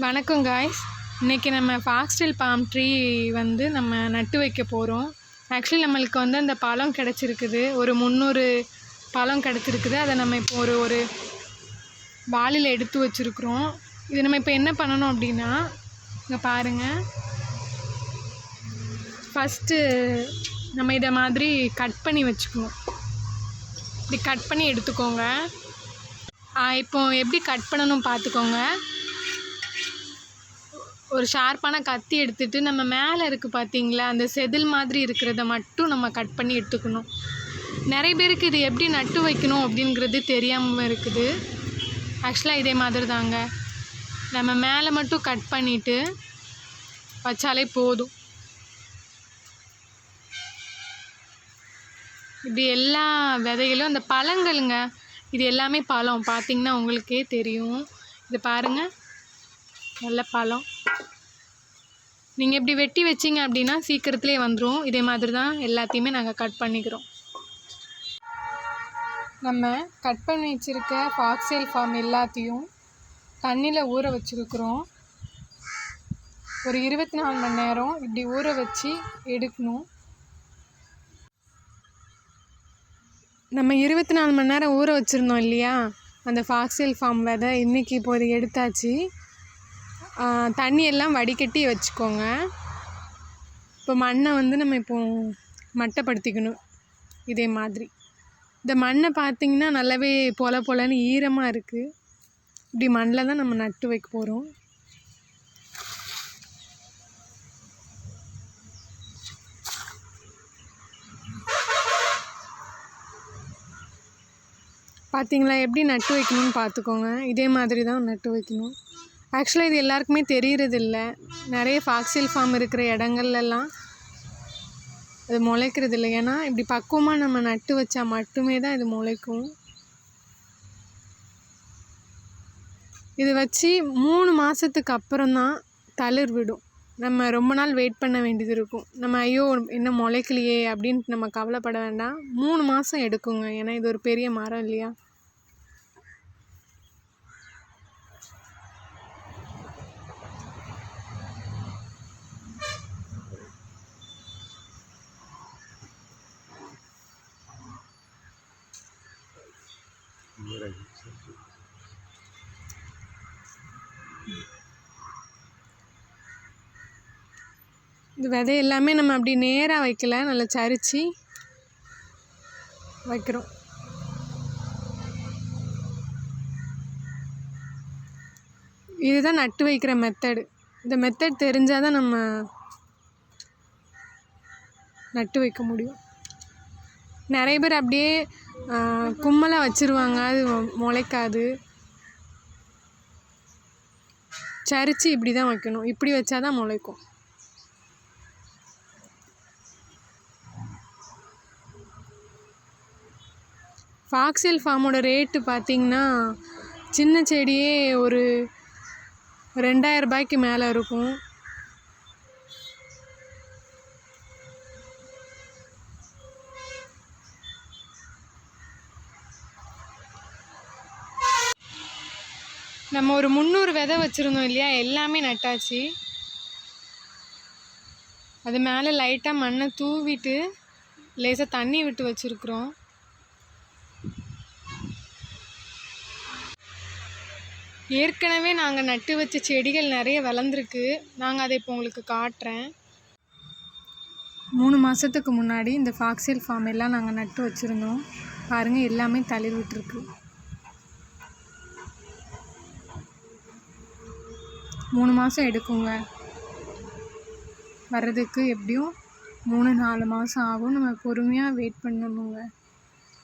வணக்கம் காய்ஸ். இன்றைக்கி நம்ம ஃபாக்ஸ்டைல்பாம் ட்ரீ வந்து நம்ம நட்டு வைக்க போகிறோம். ஆக்சுவலி நம்மளுக்கு வந்து அந்த பழம் கிடச்சிருக்குது, ஒரு 300 பழம் கிடச்சிருக்குது. அதை நம்ம இப்போ ஒரு வாளியில் எடுத்து வச்சுருக்குறோம். இது நம்ம இப்போ என்ன பண்ணணும் அப்படின்னா, இங்கே பாருங்கள், ஃபஸ்ட்டு நம்ம இதை மாதிரி கட் பண்ணி வச்சுக்கணும். இப்படி கட் பண்ணி எடுத்துக்கோங்க. இப்போ எப்படி கட் பண்ணணும் பார்த்துக்கோங்க. ஒரு ஷார்ப்பான கத்தி எடுத்துகிட்டு நம்ம மேலே இருக்குது பார்த்தீங்களா, அந்த செதில் மாதிரி இருக்கிறத மட்டும் நம்ம கட் பண்ணி எடுத்துக்கணும். நிறைய பேருக்கு இது எப்படி நட்டு வைக்கணும் அப்படிங்கிறது தெரியாமல் இருக்குது. ஆக்சுவலாக இதே மாதிரி தாங்க, நம்ம மேலே மட்டும் கட் பண்ணிவிட்டு வச்சாலே போதும். இப்படி எல்லா விதைகளும் அந்த பழங்களுங்க, இது எல்லாமே பழம் பார்த்திங்கன்னா உங்களுக்கே தெரியும். இது பாருங்கள், நல்ல பழம். நீங்கள் இப்படி வெட்டி வச்சிங்க அப்படின்னா சீக்கிரத்துலேயே வந்துடும். இதே மாதிரி தான் எல்லாத்தையுமே நாங்கள் கட் பண்ணிக்கிறோம். நம்ம கட் பண்ணி வச்சுருக்க ஃபாக்ஸ்டைல்பாம் எல்லாத்தையும் தண்ணியில் ஊற வச்சுருக்குறோம். ஒரு 24 மணி நேரம் இப்படி ஊற வச்சு எடுக்கணும். நம்ம 24 மணி நேரம் ஊற வச்சுருந்தோம் இல்லையா, அந்த ஃபாக்ஸ்டைல்பாம் விதை இன்றைக்கி இப்போது எடுத்தாச்சு. தண்ணியெல்லாம் வடிகட்டி வச்சுக்கோங்க. இப்போ மண்ணை வந்து நம்ம இப்போது மட்டைப்படுத்திக்கணும். இதே மாதிரி இந்த மண்ணை பார்த்திங்கன்னா நல்லாவே பொலன்னு ஈரமாக இருக்குது. இப்படி மண்ணில் தான் நம்ம நட்டு வைக்க போகிறோம். பார்த்திங்களா, எப்படி நட்டு வைக்கணும்னு பார்த்துக்கோங்க. இதே மாதிரி தான் நட்டு வைக்கணும். ஆக்சுவலாக இது எல்லாருக்குமே தெரியறதில்ல. நிறைய ஃபாக்ஸ்டைல்பாம் இருக்கிற இடங்கள்லாம் அது முளைக்கிறது இல்லை. ஏன்னா இப்படி பக்குவமாக நம்ம நட்டு வச்சா மட்டுமே தான் இது முளைக்கும். இது வச்சு 3 மாதத்துக்கு அப்புறம் தான் தளிர் விடும். நம்ம ரொம்ப நாள் வெயிட் பண்ண வேண்டியது இருக்கும். நம்ம ஐயோ இன்னும் முளைக்கலையே அப்படின்ட்டு நம்ம கவலைப்பட வேண்டாம். 3 மாதம் எடுக்குங்க. ஏன்னா இது ஒரு பெரிய மரம் இல்லையா. இந்த விதை எல்லாமே நம்ம அப்படி நேராக வைக்கல, நல்லா சரித்து வைக்கிறோம். இதுதான் நட்டு வைக்கிற மெத்தடு. இந்த மெத்தட் தெரிஞ்சால் தான் நம்ம நட்டு வைக்க முடியும். நிறைய பேர் அப்படியே கும்மலாக வச்சுருவாங்க, அது முளைக்காது. சரித்து இப்படி தான் வைக்கணும். இப்படி வச்சா தான் முளைக்கும். ஃபாக்ஸ்டைல்பாமோட ரேட்டு பார்த்திங்கன்னா சின்ன செடியே ஒரு 2000 ரூபாய்க்கு மேலே இருக்கும். நம்ம ஒரு 300 விதை வச்சுருந்தோம் இல்லையா, எல்லாமே நட்டாச்சு. அது மேலே லைட்டாக மண்ணை தூவிட்டு லேசாக தண்ணி விட்டு வச்சுருக்குறோம். ஏற்கனவே நாங்கள் நட்டு வச்ச செடிகள் நிறைய வளர்ந்துருக்கு. நாங்கள் அதை இப்போ உங்களுக்கு காட்டுறேன். 3 மாதத்துக்கு முன்னாடி இந்த ஃபாக்ஸ்டைல்பாம் எல்லாம் நாங்கள் நட்டு வச்சுருந்தோம். பாருங்கள், எல்லாமே தளிர் விட்டுருக்கு. 3 மாதம் எடுக்குங்க வர்றதுக்கு. எப்படியும் 3-4 மாதம் ஆகும். நம்ம பொறுமையாக வெயிட் பண்ணணுங்க.